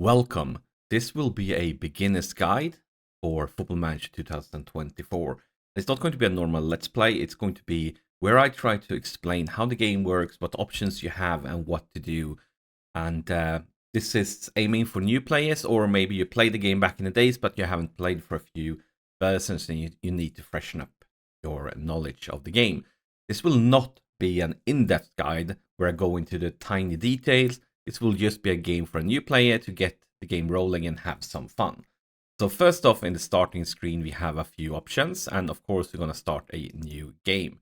Welcome. This will be a beginner's guide for Football Manager 2024. It's not going to be a normal Let's Play, it's going to be where I try to explain how the game works, what options you have, and what to do. And this is aiming for new players, or maybe you played the game back in the days, but you haven't played for a few versions and you need to freshen up your knowledge of the game. This will not be an in-depth guide where I go into the tiny details. This will just be a game for a new player to get the game rolling and have some fun. So first off, in the starting screen, we have a few options. And of course, we're going to start a new game.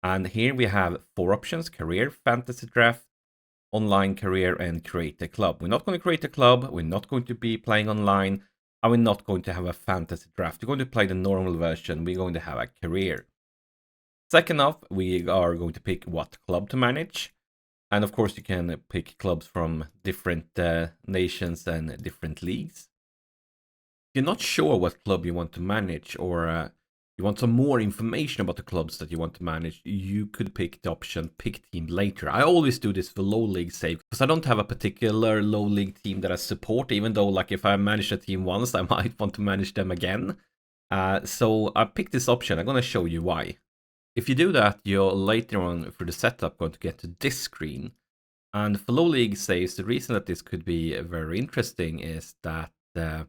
And here we have 4 options: career, fantasy draft, online career, and create a club. We're not going to create a club. We're not going to be playing online. And we're not going to have a fantasy draft. We're going to play the normal version. We're going to have a career. Second off, we are going to pick what club to manage. And of course, you can pick clubs from different nations and different leagues. If you're not sure what club you want to manage, or you want some more information about the clubs that you want to manage, you could pick the option pick team later. I always do this for low league save because I don't have a particular low league team that I support, even though like if I manage a team once, I might want to manage them again. So I picked this option. I'm going to show you why. If you do that, you're later on for the setup going to get to this screen. And for low league saves, the reason that this could be very interesting is that you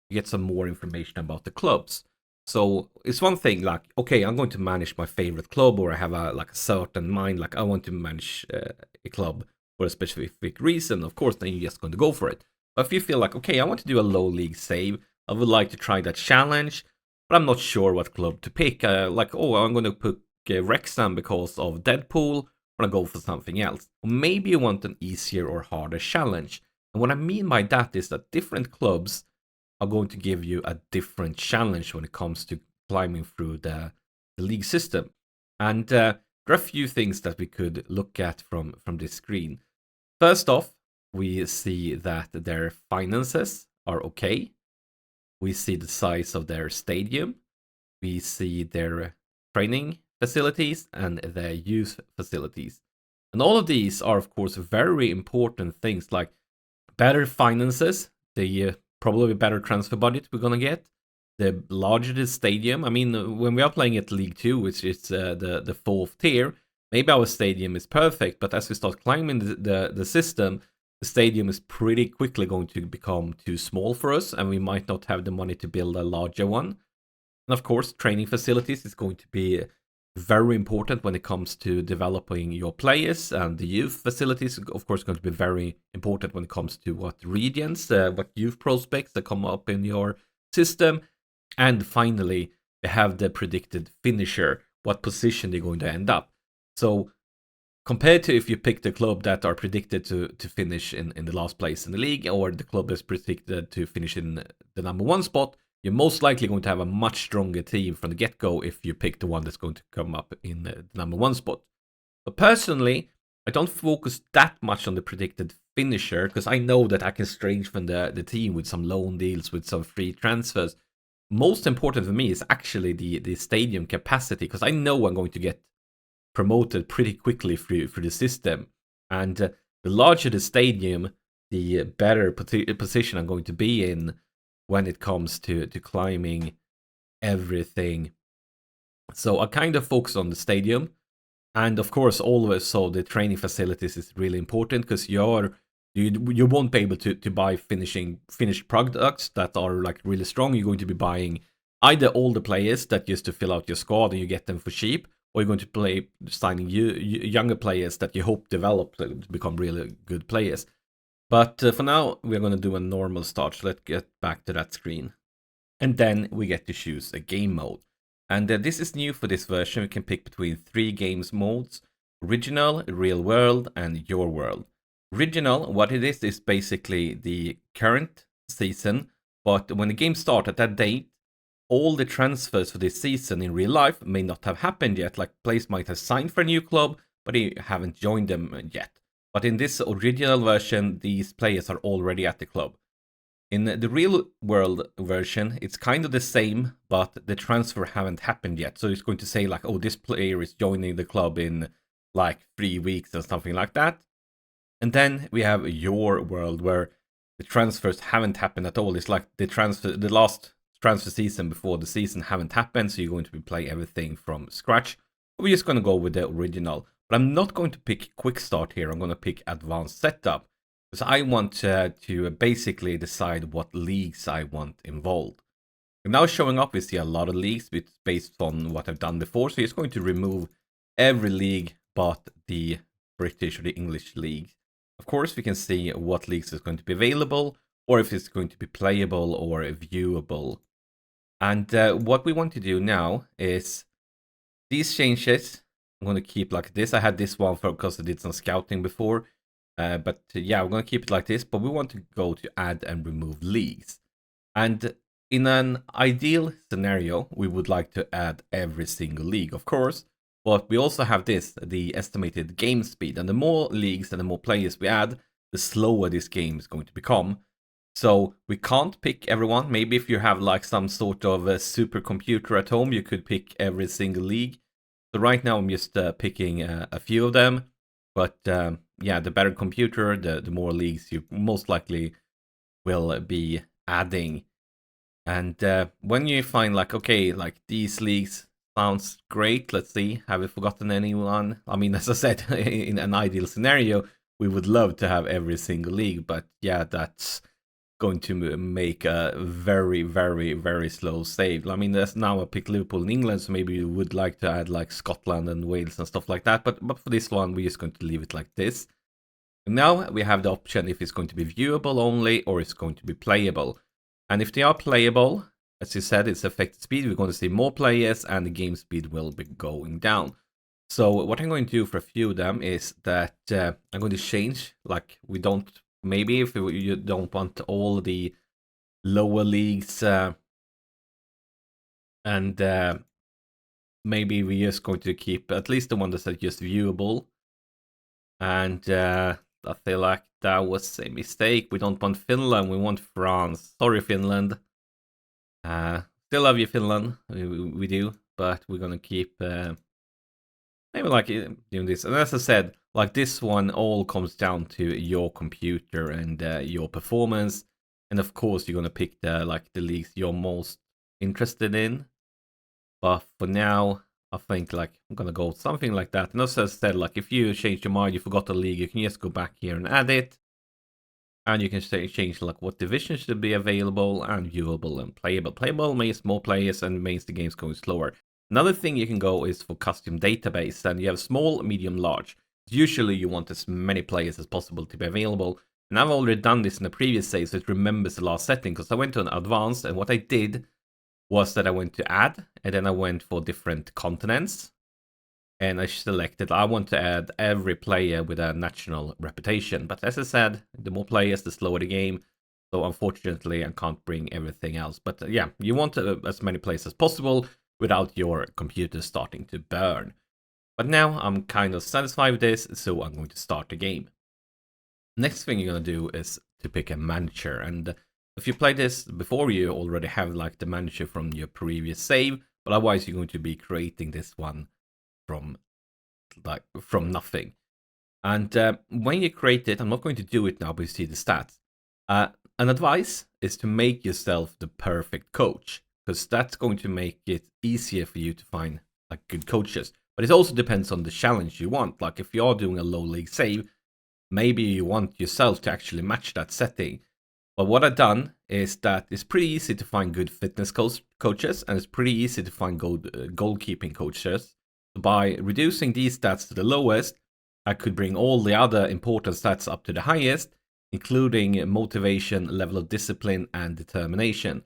get some more information about the clubs. So it's one thing like, okay, I'm going to manage my favorite club, or I have a certain mind, like I want to manage a club for a specific reason. Of course, then you're just going to go for it. But if you feel like, okay, I want to do a low league save, I would like to try that challenge, but I'm not sure what club to pick. Like, oh, I'm going to put Wrexham because of Deadpool, or I go for something else. Or maybe you want an easier or harder challenge. And what I mean by that is that different clubs are going to give you a different challenge when it comes to climbing through the league system. And there are a few things that we could look at from this screen. First off, we see that their finances are okay. We see the size of their stadium. We see their training facilities and their youth facilities. And all of these are, of course, very important things, like better finances, the probably better transfer budget we're going to get, the larger the stadium. I mean, when we are playing at League 2, which is the 4th tier, maybe our stadium is perfect, but as we start climbing the system, the stadium is pretty quickly going to become too small for us, and we might not have the money to build a larger one. And of course, training facilities is going to be very important when it comes to developing your players, and the youth facilities, of course, going to be very important when it comes to what regions, what youth prospects that come up in your system. And finally, they have the predicted finisher, what position they're going to end up. So compared to if you pick the club that are predicted to finish in the last place in the league, or the club that's predicted to finish in the number 1 spot, you're most likely going to have a much stronger team from the get-go if you pick the one that's going to come up in the number 1 spot. But personally, I don't focus that much on the predicted finisher, because I know that I can strengthen the team with some loan deals, with some free transfers. Most important for me is actually the stadium capacity, because I know I'm going to get promoted pretty quickly through the system. And the larger the stadium, the better position I'm going to be in when it comes to climbing everything. So I kind of focus on the stadium. And of course, always, so the training facilities is really important, because you won't be able to buy finished products that are like really strong. You're going to be buying either all the players that used to fill out your squad and you get them for cheap, or you're going to signing younger players that you hope develop to become really good players. But for now, we're going to do a normal start. So let's get back to that screen. And then we get to choose a game mode. And this is new for this version. We can pick between 3 games modes: original, real world, and your world. Original, what it is basically the current season. But when the game starts at that date, all the transfers for this season in real life may not have happened yet. Like players might have signed for a new club, but they haven't joined them yet. But in this original version, these players are already at the club. In the real world version, it's kind of the same, but the transfer haven't happened yet. So it's going to say like, oh, this player is joining the club in like 3 weeks or something like that. And then we have your world, where the transfers haven't happened at all. It's like the last transfer season before the season haven't happened, so you're going to be playing everything from scratch. We're just going to go with the original. But I'm not going to pick quick start here. I'm going to pick advanced setup, because I want to basically decide what leagues I want involved. And now showing up, we see a lot of leagues based on what I've done before. So it's going to remove every league but the British or the English league. Of course, we can see what leagues is going to be available, or if it's going to be playable or viewable. And what we want to do now is these changes. I'm going to keep like this. I had this one because I did some scouting before. But yeah, we're going to keep it like this. But we want to go to add and remove leagues. And in an ideal scenario, we would like to add every single league, of course. But we also have this, the estimated game speed. And the more leagues and the more players we add, the slower this game is going to become. So we can't pick everyone. Maybe if you have like some sort of a supercomputer at home, you could pick every single league. So right now I'm just picking a few of them. But yeah, the better computer, the more leagues you most likely will be adding. And when you find like, okay, like these leagues sounds great. Let's see, have we forgotten anyone? I mean, as I said, in an ideal scenario, we would love to have every single league. But yeah, that's going to make a very, very, very slow save. I mean, there's now I picked Liverpool in England, so maybe you would like to add like Scotland and Wales and stuff like that. But for this one, we're just going to leave it like this. And now we have the option if it's going to be viewable only or it's going to be playable. And if they are playable, as you said, it's affected speed. We're going to see more players and the game speed will be going down. So what I'm going to do for a few of them is that I'm going to change, like we don't, maybe if you don't want all the lower leagues and maybe we're just going to keep at least the one that's just viewable. And I feel like that was a mistake. We don't want Finland, we want France. Sorry, Finland. Still love you, Finland. We do, but we're gonna keep maybe like doing this. And as I said, like this one all comes down to your computer and your performance. And of course, you're gonna pick the leagues you're most interested in. But for now, I think like I'm gonna go something like that. And as I said, like if you change your mind, you forgot the league, you can just go back here and add it. And you can change like what division should be available and viewable and playable. Playable means more players and means the game's going slower. Another thing you can go is for custom database. And you have small, medium, large. Usually you want as many players as possible to be available. And I've already done this in the previous save, so it remembers the last setting. Because I went to an advanced, and what I did was that I went to add, and then I went for different continents. And I selected, I want to add every player with a national reputation. But as I said, the more players, the slower the game. So unfortunately, I can't bring everything else. But yeah, you want as many players as possible without your computer starting to burn. But now I'm kind of satisfied with this, so I'm going to start the game. Next thing you're going to do is to pick a manager. And if you played this before, you already have like the manager from your previous save. But otherwise, you're going to be creating this one from nothing. And when you create it, I'm not going to do it now, but you see the stats. An advice is to make yourself the perfect coach, because that's going to make it easier for you to find like good coaches. But it also depends on the challenge you want. Like if you are doing a low league save, maybe you want yourself to actually match that setting. But what I've done is that it's pretty easy to find good fitness coaches, and it's pretty easy to find goalkeeping coaches. By reducing these stats to the lowest, I could bring all the other important stats up to the highest, including motivation, level of discipline, and determination.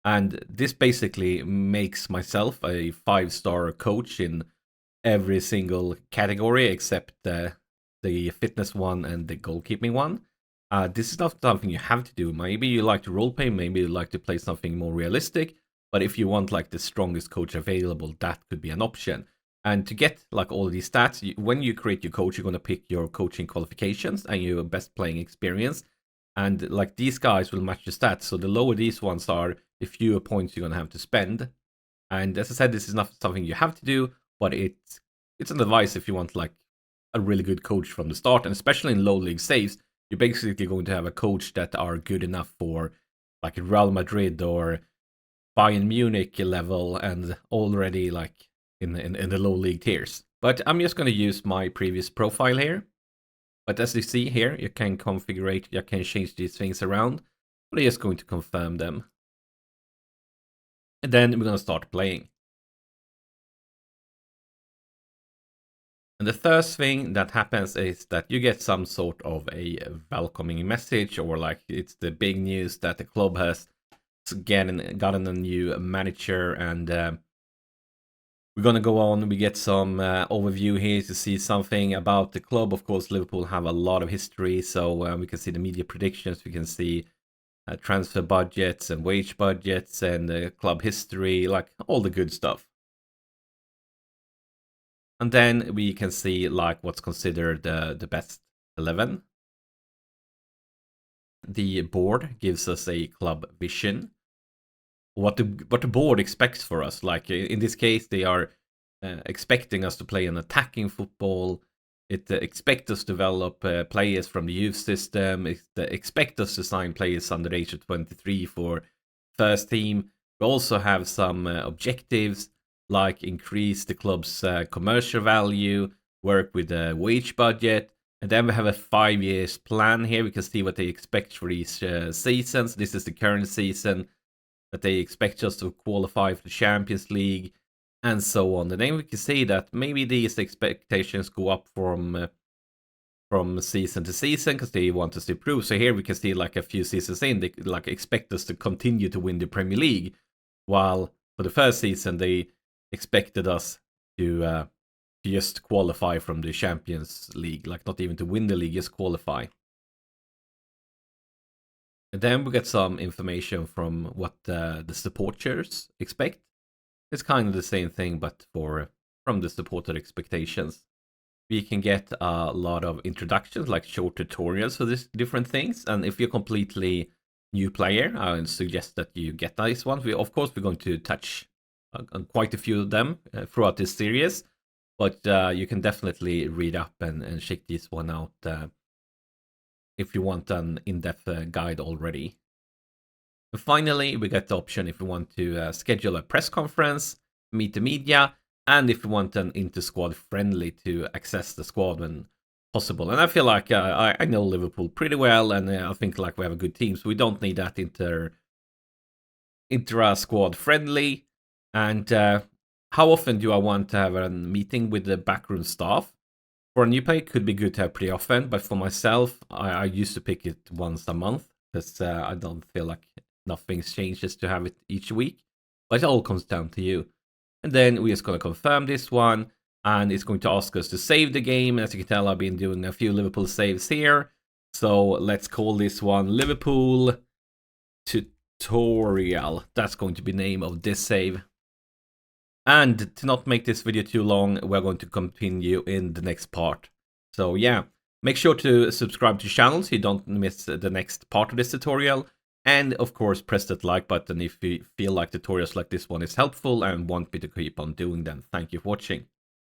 And this basically makes myself a 5-star coach in every single category except the fitness one and the goalkeeping one. This is not something you have to do. Maybe you like to roleplay, maybe you like to play something more realistic. But if you want like the strongest coach available, that could be an option. And to get like all of these stats, when you create your coach, you're going to pick your coaching qualifications and your best playing experience. And like these guys will match your stats. So the lower these ones are, the fewer points you're going to have to spend. And as I said, this is not something you have to do, but it's an advice if you want like a really good coach from the start. And especially in low league saves, you're basically going to have a coach that are good enough for like Real Madrid or Bayern Munich level and already like in the low league tiers. But I'm just going to use my previous profile here. But as you see here, you can configure, you can change these things around. But I'm just going to confirm them. And then we're going to start playing. And the first thing that happens is that you get some sort of a welcoming message, or like it's the big news that the club has gotten a new manager, and we're gonna go on. We get some overview here to see something about the club. Of course, Liverpool have a lot of history, so we can see the media predictions. We can see transfer budgets and wage budgets and club history, like all the good stuff. And then we can see like what's considered the best 11. The board gives us a club vision. What the board expects for us. Like in this case, they are expecting us to play an attacking football. It expects us to develop players from the youth system. It expects us to sign players under the age of 23 for first team. We also have some objectives, like increase the club's commercial value, work with the wage budget, and then we have a 5 years plan here. We can see what they expect for these seasons. This is the current season, that they expect us to qualify for the Champions League, and so on. And then we can see that maybe these expectations go up from season to season because they want us to improve. So here we can see like a few seasons in, they like expect us to continue to win the Premier League, while for the first season they expected us to just qualify from the Champions League, like not even to win the league, just qualify. And then we get some information from what the supporters expect. It's kind of the same thing, but from the supporter expectations. We can get a lot of introductions, like short tutorials for these different things. And if you're a completely new player, I would suggest that you get this one. Of course, we're going to touch on quite a few of them throughout this series, but you can definitely read up and check this one out if you want an in-depth guide already. And finally, we get the option if we want to schedule a press conference, meet the media, and if we want an inter-squad friendly to access the squad when possible. And I feel like I know Liverpool pretty well, and I think like we have a good team, so we don't need that intra-squad friendly. And how often do I want to have a meeting with the backroom staff? For a new player, it could be good to have pretty often, but for myself, I used to pick it once a month because I don't feel like nothing changes to have it each week. But it all comes down to you. And then we're just going to confirm this one, and it's going to ask us to save the game. As you can tell, I've been doing a few Liverpool saves here. So let's call this one Liverpool Tutorial. That's going to be the name of this save. And to not make this video too long, we're going to continue in the next part. So yeah, make sure to subscribe to the channel so you don't miss the next part of this tutorial. And of course, press that like button if you feel like tutorials like this one is helpful and want me to keep on doing them. Thank you for watching.